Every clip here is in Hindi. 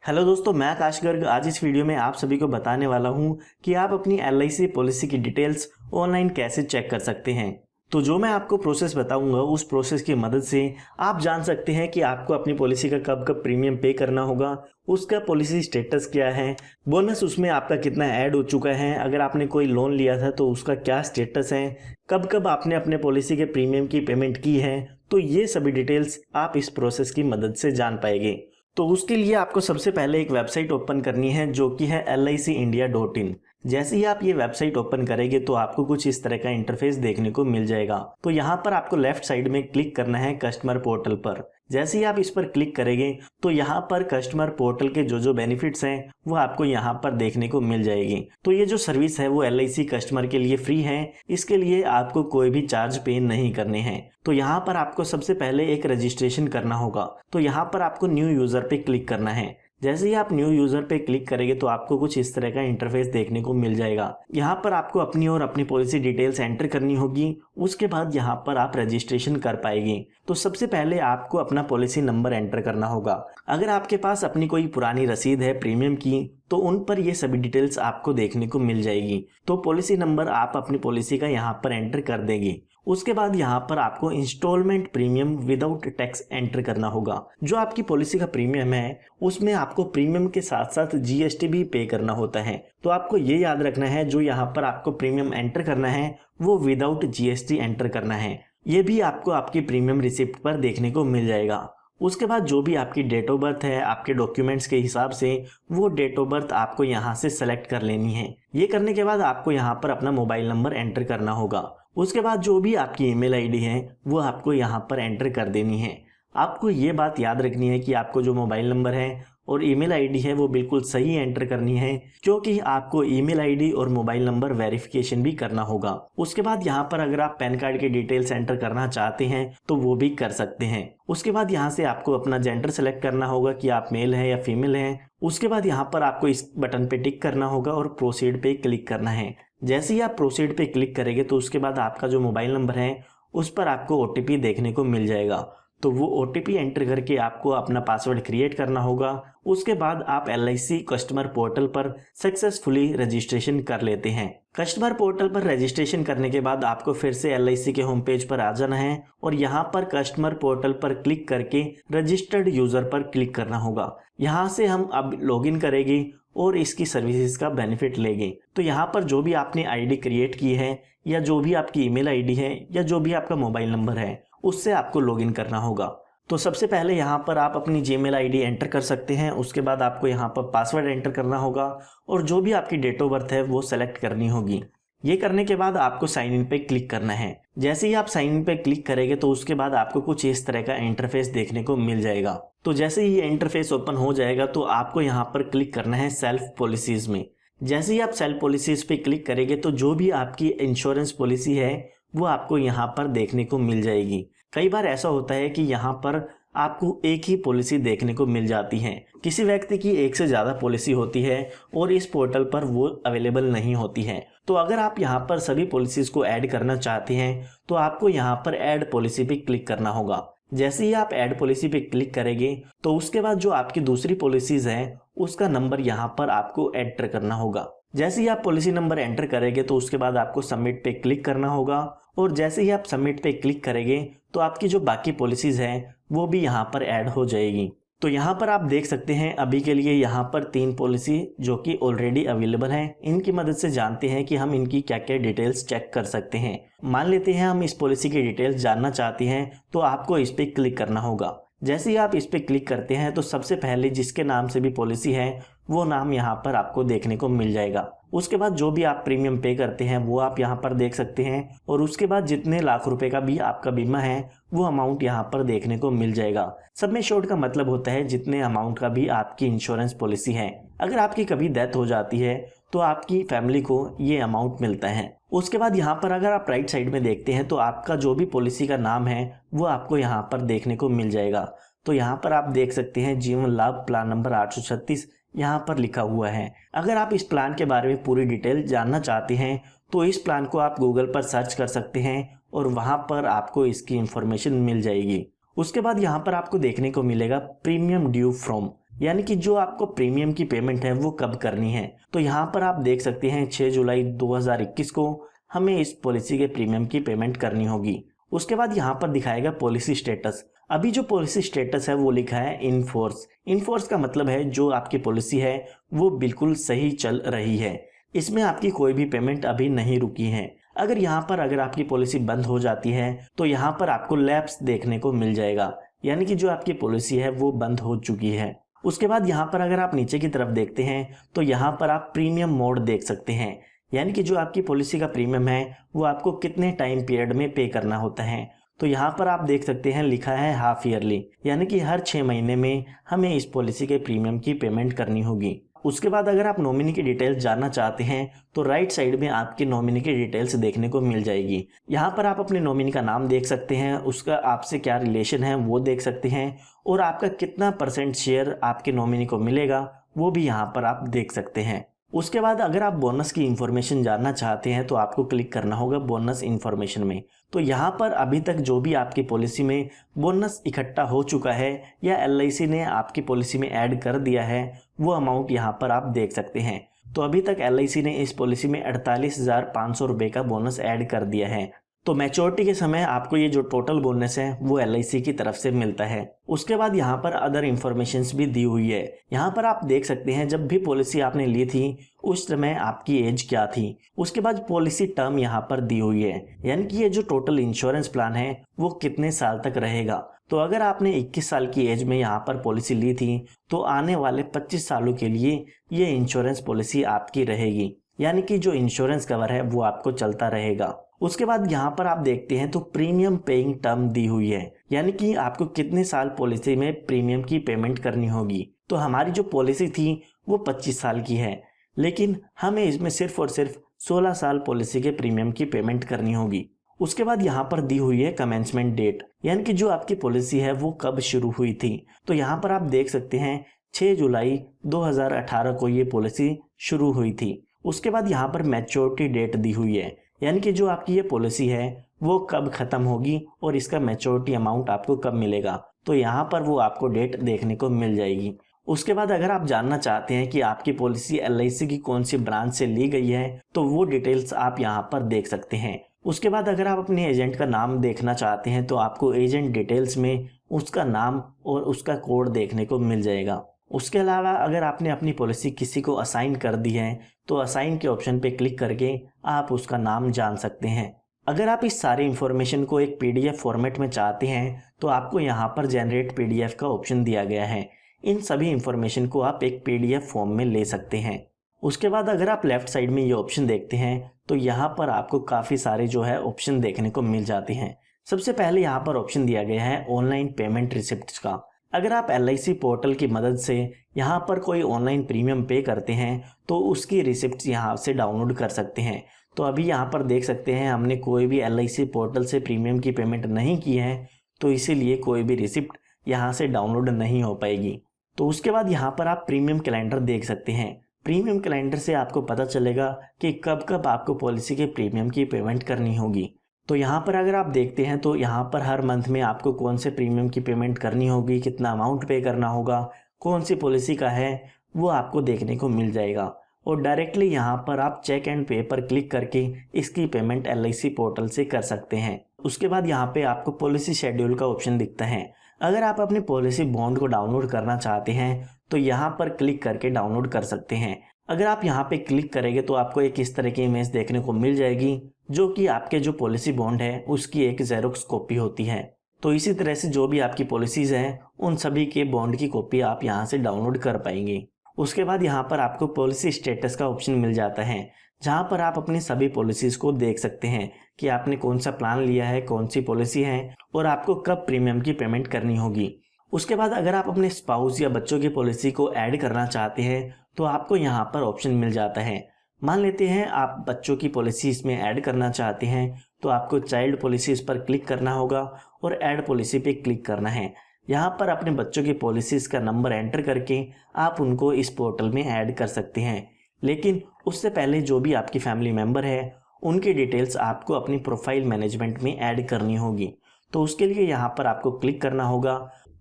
हेलो दोस्तों, मैं आकाश गर्ग आज इस वीडियो में आप सभी को बताने वाला हूं कि आप अपनी LIC पॉलिसी की डिटेल्स ऑनलाइन कैसे चेक कर सकते हैं। तो जो मैं आपको प्रोसेस बताऊंगा उस प्रोसेस की मदद से आप जान सकते हैं कि आपको अपनी पॉलिसी का कब कब प्रीमियम पे करना होगा, उसका पॉलिसी स्टेटस क्या है, बोनस उसमें आपका कितना ऐड हो चुका है, अगर आपने कोई लोन लिया था तो उसका क्या स्टेटस है, कब कब आपने अपने पॉलिसी के प्रीमियम की पेमेंट की है। तो ये सभी डिटेल्स आप इस प्रोसेस की मदद से जान पाएंगे। तो उसके लिए आपको सबसे पहले एक वेबसाइट ओपन करनी है जो कि है licindia.in। जैसे ही आप ये वेबसाइट ओपन करेंगे तो आपको कुछ इस तरह का इंटरफेस देखने को मिल जाएगा। तो यहाँ पर आपको लेफ्ट साइड में क्लिक करना है कस्टमर पोर्टल पर। जैसे ही आप इस पर क्लिक करेंगे तो यहाँ पर कस्टमर पोर्टल के जो बेनिफिट्स हैं वो आपको यहाँ पर देखने को मिल जाएगी। तो ये जो सर्विस है वो LIC कस्टमर के लिए फ्री है, इसके लिए आपको कोई भी चार्ज पे नहीं करने हैं। तो यहाँ पर आपको सबसे पहले एक रजिस्ट्रेशन करना होगा। तो यहाँ पर आपको न्यू यूजर पे क्लिक करना है। जैसे ही आप न्यू यूजर पे क्लिक करेंगे तो आपको कुछ इस तरह का इंटरफेस देखने को मिल जाएगा। यहाँ पर आपको अपनी और अपनी पॉलिसी डिटेल्स एंटर करनी होगी, उसके बाद यहाँ पर आप रजिस्ट्रेशन कर पाएंगे। तो सबसे पहले आपको अपना पॉलिसी नंबर एंटर करना होगा। अगर आपके पास अपनी कोई पुरानी रसीद है प्रीमियम की तो उन पर ये सभी डिटेल्स आपको देखने को मिल जाएगी। तो पॉलिसी नंबर आप अपनी पॉलिसी का यहाँ पर एंटर कर देंगे। उसके बाद यहाँ पर आपको instalment premium without tax enter करना होगा। जो आपकी पॉलिसी का प्रीमियम है उसमें आपको प्रीमियम के साथ साथ GST भी पे करना होता है। तो आपको ये याद रखना है, जो यहाँ पर आपको प्रीमियम एंटर करना है वो विदाउट GST एंटर करना है। ये भी आपको आपकी प्रीमियम रिसिप्ट पर देखने को मिल जाएगा। उसके बाद जो भी आपकी डेट ऑफ बर्थ है आपके डॉक्यूमेंट्स के हिसाब से वो डेट ऑफ बर्थ आपको यहाँ से सेलेक्ट कर लेनी है। ये करने के बाद आपको यहाँ पर अपना मोबाइल नंबर एंटर करना होगा। उसके बाद जो भी आपकी ईमेल आईडी है वो आपको यहाँ पर एंटर कर देनी है। आपको ये बात याद रखनी है कि आपको जो मोबाइल नंबर है और ईमेल आईडी है वो बिल्कुल सही एंटर करनी है, क्योंकि आपको ईमेल आईडी और मोबाइल नंबर वेरिफिकेशन भी करना होगा। उसके बाद यहाँ पर अगर आप पैन कार्ड के डिटेल्स एंटर करना चाहते हैं तो वो भी कर सकते हैं। उसके बाद यहाँ से आपको अपना जेंडर सेलेक्ट करना होगा कि आप मेल है या फीमेल हैं। उसके बाद यहाँ पर आपको इस बटन पे टिक करना होगा और प्रोसीड पे क्लिक करना है। जैसे ही आप प्रोसीड पे क्लिक करेंगे तो उसके बाद आपका जो मोबाइल नंबर है उस पर आपको OTP देखने को मिल जाएगा। तो वो OTP एंटर करके आपको अपना पासवर्ड क्रिएट करना होगा। उसके बाद आप LIC कस्टमर पोर्टल पर सक्सेसफुली रजिस्ट्रेशन कर लेते हैं। कस्टमर पोर्टल पर रजिस्ट्रेशन करने के बाद आपको फिर से LIC के होम पेज पर आ जाना है और यहाँ पर कस्टमर पोर्टल पर क्लिक करके रजिस्टर्ड यूजर पर क्लिक करना होगा। यहाँ से हम अब लॉगिन करेंगे और इसकी सर्विसेज का बेनिफिट लेंगे। तो यहाँ पर जो भी आपने आईडी क्रिएट की है या जो भी आपकी ईमेल आईडी है या जो भी आपका मोबाइल नंबर है उससे आपको लॉगिन करना होगा। तो सबसे पहले यहाँ पर आप अपनी जीमेल आईडी एंटर कर सकते हैं। उसके बाद आपको यहाँ पर पासवर्ड एंटर करना होगा और जो भी आपकी डेट ऑफ बर्थ है वो सेलेक्ट करनी होगी। ये करने के बाद आपको साइन इन पे क्लिक करना है। जैसे ही आप साइन इन पे क्लिक करेंगे तो उसके बाद आपको कुछ इस तरह का इंटरफेस देखने को मिल जाएगा। तो जैसे ही ये इंटरफेस ओपन हो जाएगा तो आपको यहाँ पर क्लिक करना है सेल्फ पॉलिसीज में। जैसे ही आप सेल्फ पॉलिसीज पे क्लिक करेंगे तो जो भी आपकी इंश्योरेंस पॉलिसी है वो आपको यहाँ पर देखने को मिल जाएगी। कई बार ऐसा होता है कि यहाँ पर आपको एक ही पॉलिसी देखने को मिल जाती है। किसी व्यक्ति की एक से ज़्यादा पॉलिसी होती है और इस पोर्टल पर वो अवेलेबल नहीं होती है। तो अगर आप यहाँ पर सभी पॉलिसीज को ऐड करना चाहते हैं तो आपको यहाँ पर ऐड पॉलिसी पे क्लिक करना होगा। जैसे ही आप ऐड पॉलिसी पे क्लिक करेंगे तो उसके बाद जो आपकी दूसरी पॉलिसीज हैं उसका नंबर यहाँ पर आपको एंटर करना होगा। जैसे ही आप पॉलिसी नंबर एंटर करेंगे तो उसके बाद आपको सबमिट पे क्लिक करना होगा और जैसे ही आप सबमिट पे क्लिक करेंगे तो आपकी जो बाकी पॉलिसीज हैं वो भी यहाँ पर ऐड हो जाएगी। तो यहाँ पर आप देख सकते हैं अभी के लिए यहाँ पर 3 पॉलिसी जो कि ऑलरेडी अवेलेबल हैं। इनकी मदद से जानते हैं कि हम इनकी क्या क्या डिटेल्स चेक कर सकते हैं। मान लेते हैं हम इस पॉलिसी की डिटेल्स जानना चाहते हैं तो आपको इस पर क्लिक करना होगा। जैसे ही आप इस पर क्लिक करते हैं तो सबसे पहले जिसके नाम से भी पॉलिसी है वो नाम यहाँ पर आपको देखने को मिल जाएगा। उसके बाद जो भी आप प्रीमियम पे करते हैं वो आप यहाँ पर देख सकते हैं और उसके बाद जितने लाख रुपए का भी आपका बीमा है वो अमाउंट यहाँ पर देखने को मिल जाएगा। सब में शॉर्ट का मतलब होता है जितने अमाउंट का भी आपकी इंश्योरेंस पॉलिसी है। अगर आपकी कभी डेथ हो जाती है तो आपकी फैमिली को ये अमाउंट मिलता है। उसके बाद यहाँ पर अगर आप राइट साइड में देखते हैं तो आपका जो भी पॉलिसी का नाम है वो आपको यहाँ पर देखने को मिल जाएगा। तो यहाँ पर आप देख सकते हैं जीवन लाभ प्लान नंबर 836 यहाँ पर लिखा हुआ है। अगर आप इस प्लान के बारे में पूरी डिटेल जानना चाहते हैं तो इस प्लान को आप गूगल पर सर्च कर सकते हैं और वहाँ पर आपको इसकी इंफॉर्मेशन मिल जाएगी। उसके बाद यहाँ पर आपको देखने को मिलेगा प्रीमियम ड्यू फ्रॉम। यानी कि जो आपको प्रीमियम की पेमेंट है वो कब करनी है। तो यहाँ पर आप देख सकते हैं 6 जुलाई 2021 को हमें इस पॉलिसी के प्रीमियम की पेमेंट करनी होगी। उसके बाद यहाँ पर दिखाएगा पॉलिसी स्टेटस। अभी जो पॉलिसी स्टेटस है वो लिखा है इन फोर्स। इन फोर्स का मतलब है जो आपकी पॉलिसी है वो बिल्कुल सही चल रही है, इसमें आपकी कोई भी पेमेंट अभी नहीं रुकी है। अगर आपकी पॉलिसी बंद हो जाती है तो यहाँ पर आपको लैप्स देखने को मिल जाएगा, यानी कि जो आपकी पॉलिसी है वो बंद हो चुकी है। उसके बाद यहाँ पर अगर आप नीचे की तरफ देखते हैं तो यहाँ पर आप प्रीमियम मोड देख सकते हैं, यानी कि जो आपकी पॉलिसी का प्रीमियम है वो आपको कितने टाइम पीरियड में पे करना होता है। तो यहाँ पर आप देख सकते हैं लिखा है हाफ ईयरली, यानी कि हर 6 महीने में हमें इस पॉलिसी के प्रीमियम की पेमेंट करनी होगी। उसके बाद अगर आप नॉमिनी की डिटेल्स जानना चाहते हैं तो राइट साइड में आपकी नॉमिनी की डिटेल्स देखने को मिल जाएगी। यहाँ पर आप अपने नॉमिनी का नाम देख सकते हैं, उसका आपसे क्या रिलेशन है वो देख सकते हैं, और आपका कितना % शेयर आपके नॉमिनी को मिलेगा वो भी यहाँ पर आप देख सकते हैं। उसके बाद अगर आप बोनस की इंफॉर्मेशन जानना चाहते हैं तो आपको क्लिक करना होगा बोनस इंफॉर्मेशन में। तो यहाँ पर अभी तक जो भी आपकी पॉलिसी में बोनस इकट्ठा हो चुका है या LIC ने आपकी पॉलिसी में ऐड कर दिया है वो अमाउंट यहाँ पर आप देख सकते हैं। तो अभी तक LIC ने इस पॉलिसी में 48,500 रुपये का बोनस ऐड कर दिया है। तो मैच्योरिटी के समय आपको ये जो टोटल बोनस है वो LIC की तरफ से मिलता है। उसके बाद यहाँ पर अदर इन्फॉर्मेशंस भी दी हुई है। यहाँ पर आप देख सकते हैं जब भी पॉलिसी आपने ली थी उस समय आपकी एज क्या थी। उसके बाद पॉलिसी टर्म यहाँ पर दी हुई है, यानी कि ये जो टोटल इंश्योरेंस प्लान है वो कितने साल तक रहेगा। तो अगर आपने 21 साल की एज में यहाँ पर पॉलिसी ली थी तो आने वाले 25 सालों के लिए ये इंश्योरेंस पॉलिसी आपकी रहेगी, यानी कि जो इंश्योरेंस कवर है वो आपको चलता रहेगा। उसके बाद यहाँ पर आप देखते हैं तो प्रीमियम पेइंग टर्म दी हुई है, यानी कि आपको कितने साल पॉलिसी में प्रीमियम की पेमेंट करनी होगी। तो हमारी जो पॉलिसी थी वो 25 साल की है, लेकिन हमें इसमें सिर्फ और सिर्फ 16 साल पॉलिसी के प्रीमियम की पेमेंट करनी होगी। उसके बाद यहाँ पर दी हुई है कमेंसमेंट डेट, यानी कि जो आपकी पॉलिसी है वो कब शुरू हुई थी। तो यहाँ पर आप देख सकते हैं 6 जुलाई 2018 को ये पॉलिसी शुरू हुई थी। उसके बाद यहाँ पर मैच्योरिटी डेट दी हुई है, यानी कि जो आपकी ये पॉलिसी है वो कब खत्म होगी और इसका मैच्योरिटी अमाउंट आपको कब मिलेगा। तो यहाँ पर वो आपको डेट देखने को मिल जाएगी। उसके बाद अगर आप जानना चाहते हैं कि आपकी पॉलिसी LIC की कौन सी ब्रांच से ली गई है तो वो डिटेल्स आप यहाँ पर देख सकते हैं। उसके बाद अगर आप अपने एजेंट का नाम देखना चाहते हैं तो आपको एजेंट डिटेल्स में उसका नाम और उसका कोड देखने को मिल जाएगा। उसके अलावा अगर आपने अपनी पॉलिसी किसी को असाइन कर दी है तो असाइन के ऑप्शन पे क्लिक करके आप उसका नाम जान सकते हैं। अगर आप इस सारी इंफॉर्मेशन को एक PDF फॉर्मेट में चाहते हैं तो आपको यहाँ पर जनरेट PDF का ऑप्शन दिया गया है। इन सभी इंफॉर्मेशन को आप एक PDF फॉर्म में ले सकते हैं। उसके बाद अगर आप लेफ्ट साइड में ये ऑप्शन देखते हैं तो यहाँ पर आपको काफ़ी सारे जो है ऑप्शन देखने को मिल जाते हैं। सबसे पहले यहाँ पर ऑप्शन दिया गया है ऑनलाइन पेमेंट रिसिप्ट का। अगर आप LIC पोर्टल की मदद से यहाँ पर कोई ऑनलाइन प्रीमियम पे करते हैं तो उसकी रिसिप्ट यहाँ से डाउनलोड कर सकते हैं। तो अभी यहाँ पर देख सकते हैं हमने कोई भी LIC पोर्टल से प्रीमियम की पेमेंट नहीं की है, तो इसीलिए कोई भी रिसिप्ट यहाँ से डाउनलोड नहीं हो पाएगी। तो उसके बाद यहाँ पर आप प्रीमियम कैलेंडर देख सकते हैं। प्रीमियम कैलेंडर से आपको पता चलेगा कि कब कब आपको पॉलिसी के प्रीमियम की पेमेंट करनी होगी। तो यहाँ पर अगर आप देखते हैं तो यहाँ पर हर मंथ में आपको कौन से प्रीमियम की पेमेंट करनी होगी, कितना अमाउंट पे करना होगा, कौन सी पॉलिसी का है वो आपको देखने को मिल जाएगा। और डायरेक्टली यहाँ पर आप चेक एंड पे पर क्लिक करके इसकी पेमेंट LIC पोर्टल से कर सकते हैं। उसके बाद यहाँ पे आपको पॉलिसी शेड्यूल का ऑप्शन दिखता है। अगर आप अपनी पॉलिसी बॉन्ड को डाउनलोड करना चाहते हैं तो यहाँ पर क्लिक करके डाउनलोड कर सकते हैं। अगर आप यहाँ पे क्लिक करेंगे तो आपको एक इस तरह की इमेज देखने को मिल जाएगी जो कि आपके जो पॉलिसी बॉन्ड है उसकी एक जेरोक्स कॉपी होती है। तो इसी तरह से जो भी आपकी पॉलिसीज हैं उन सभी के बॉन्ड की कॉपी आप यहाँ से डाउनलोड कर पाएंगे। उसके बाद यहाँ पर आपको पॉलिसी स्टेटस का ऑप्शन मिल जाता है, जहाँ पर आप अपनी सभी पॉलिसीज को देख सकते हैं कि आपने कौन सा प्लान लिया है, कौन सी पॉलिसी है और आपको कब प्रीमियम की पेमेंट करनी होगी। उसके बाद अगर आप अपने स्पाउस या बच्चों की पॉलिसी को ऐड करना चाहते हैं तो आपको यहाँ पर ऑप्शन मिल जाता है। मान लेते हैं आप बच्चों की पॉलिसी इसमें ऐड करना चाहते हैं तो आपको चाइल्ड पॉलिसीज पर क्लिक करना होगा और ऐड पॉलिसी पे क्लिक करना है। यहाँ पर अपने बच्चों की पॉलिसीज का नंबर एंटर करके आप उनको इस पोर्टल में ऐड कर सकते हैं, लेकिन उससे पहले जो भी आपकी फैमिली मेम्बर है उनकी डिटेल्स आपको अपनी प्रोफाइल मैनेजमेंट में ऐड करनी होगी। तो उसके लिए यहाँ पर आपको क्लिक करना होगा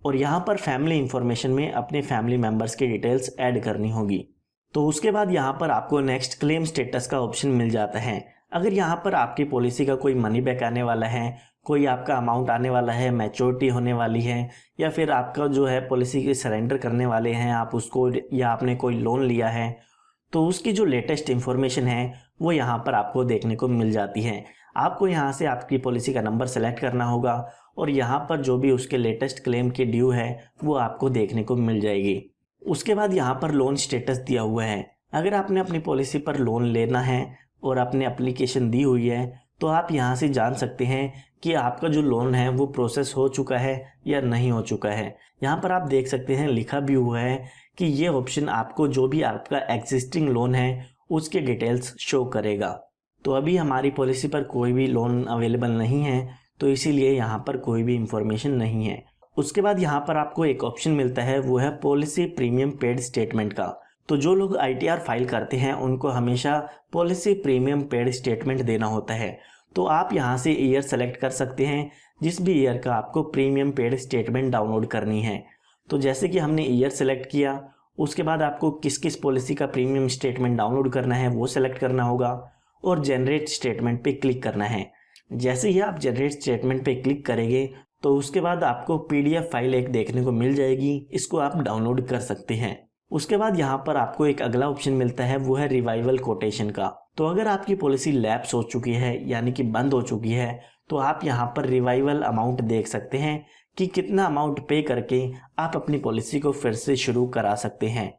और यहाँ पर फैमिली इंफॉर्मेशन में अपने फैमिली मेम्बर्स की डिटेल्स ऐड करनी होगी। तो उसके बाद यहाँ पर आपको नेक्स्ट क्लेम स्टेटस का ऑप्शन मिल जाता है। अगर यहाँ पर आपकी पॉलिसी का कोई मनी बैक आने वाला है, कोई आपका अमाउंट आने वाला है, मैच्योरिटी होने वाली है, या फिर आपका जो है पॉलिसी के सरेंडर करने वाले हैं आप उसको, या आपने कोई लोन लिया है, तो उसकी जो लेटेस्ट इन्फॉर्मेशन है वो यहाँ पर आपको देखने को मिल जाती है। आपको यहाँ से आपकी पॉलिसी का नंबर सेलेक्ट करना होगा और यहाँ पर जो भी उसके लेटेस्ट क्लेम की ड्यू है वो आपको देखने को मिल जाएगी। उसके बाद यहाँ पर लोन स्टेटस दिया हुआ है। अगर आपने अपनी पॉलिसी पर लोन लेना है और आपने एप्लीकेशन दी हुई है तो आप यहाँ से जान सकते हैं कि आपका जो लोन है वो प्रोसेस हो चुका है या नहीं हो चुका है। यहाँ पर आप देख सकते हैं लिखा भी हुआ है कि ये ऑप्शन आपको जो भी आपका एग्जिस्टिंग लोन है उसके डिटेल्स शो करेगा। तो अभी हमारी पॉलिसी पर कोई भी लोन अवेलेबल नहीं है तो इसीलिए यहाँ पर कोई भी इंफॉर्मेशन नहीं है। उसके बाद यहाँ पर आपको एक ऑप्शन मिलता है, वो है पॉलिसी प्रीमियम पेड स्टेटमेंट का। तो जो लोग ITR फाइल करते हैं उनको हमेशा पॉलिसी प्रीमियम पेड स्टेटमेंट देना होता है। तो आप यहाँ से ईयर सेलेक्ट कर सकते हैं जिस भी ईयर का आपको प्रीमियम पेड स्टेटमेंट डाउनलोड करनी है। तो जैसे कि हमने ईयर सेलेक्ट किया, उसके बाद आपको किस किस पॉलिसी का प्रीमियम स्टेटमेंट डाउनलोड करना है वो सेलेक्ट करना होगा और जनरेट स्टेटमेंट पे क्लिक करना है। जैसे ही आप जनरेट स्टेटमेंट पे क्लिक करेंगे तो उसके बाद आपको PDF फाइल एक देखने को मिल जाएगी, इसको आप डाउनलोड कर सकते हैं। उसके बाद यहाँ पर आपको एक अगला ऑप्शन मिलता है, वो है रिवाइवल कोटेशन का। तो अगर आपकी पॉलिसी लैप्स हो चुकी है यानी कि बंद हो चुकी है तो आप यहाँ पर रिवाइवल अमाउंट देख सकते हैं कि कितना अमाउंट पे करके आप अपनी पॉलिसी को फिर से शुरू करा सकते हैं।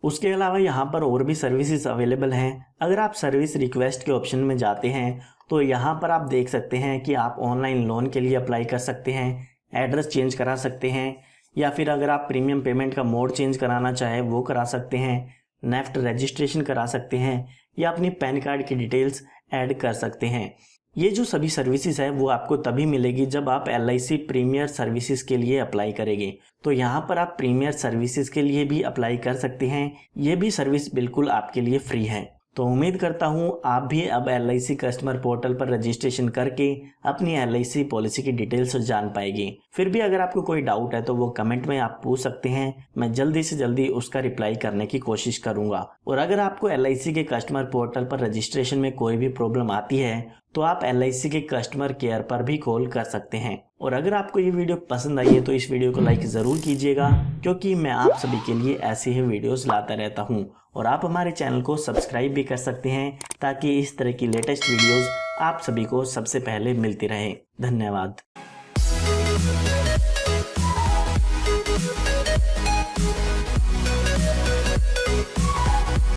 उसके अलावा यहाँ पर और भी सर्विसेज अवेलेबल हैं। अगर आप सर्विस रिक्वेस्ट के ऑप्शन में जाते हैं तो यहाँ पर आप देख सकते हैं कि आप ऑनलाइन लोन के लिए अप्लाई कर सकते हैं, एड्रेस चेंज करा सकते हैं, या फिर अगर आप प्रीमियम पेमेंट का मोड चेंज कराना चाहें वो करा सकते हैं, नेफ्ट रजिस्ट्रेशन करा सकते हैं, या अपनी पैन कार्ड की डिटेल्स ऐड कर सकते हैं। ये जो सभी सर्विसेज है वो आपको तभी मिलेगी जब आप LIC प्रीमियर सर्विसेज के लिए अप्लाई करेंगे। तो यहाँ पर आप प्रीमियर सर्विसेज के लिए भी अप्लाई कर सकते हैं। ये भी सर्विस बिल्कुल आपके लिए फ्री है। तो उम्मीद करता हूँ आप भी अब LIC कस्टमर पोर्टल पर रजिस्ट्रेशन करके अपनी LIC पॉलिसी की डिटेल्स जान पाएंगे। फिर भी अगर आपको कोई डाउट है तो वो कमेंट में आप पूछ सकते हैं, मैं जल्दी से जल्दी उसका रिप्लाई करने की कोशिश करूंगा। और अगर आपको LIC के कस्टमर पोर्टल पर रजिस्ट्रेशन में कोई भी प्रॉब्लम आती है तो आप LIC के कस्टमर केयर पर भी कॉल कर सकते हैं। और अगर आपको ये वीडियो पसंद आई है तो इस वीडियो को लाइक ज़रूर कीजिएगा, क्योंकि मैं आप सभी के लिए ऐसे ही वीडियोस लाता रहता हूँ। और आप हमारे चैनल को सब्सक्राइब भी कर सकते हैं ताकि इस तरह की लेटेस्ट वीडियोस आप सभी को सबसे पहले मिलती रहे। धन्यवाद।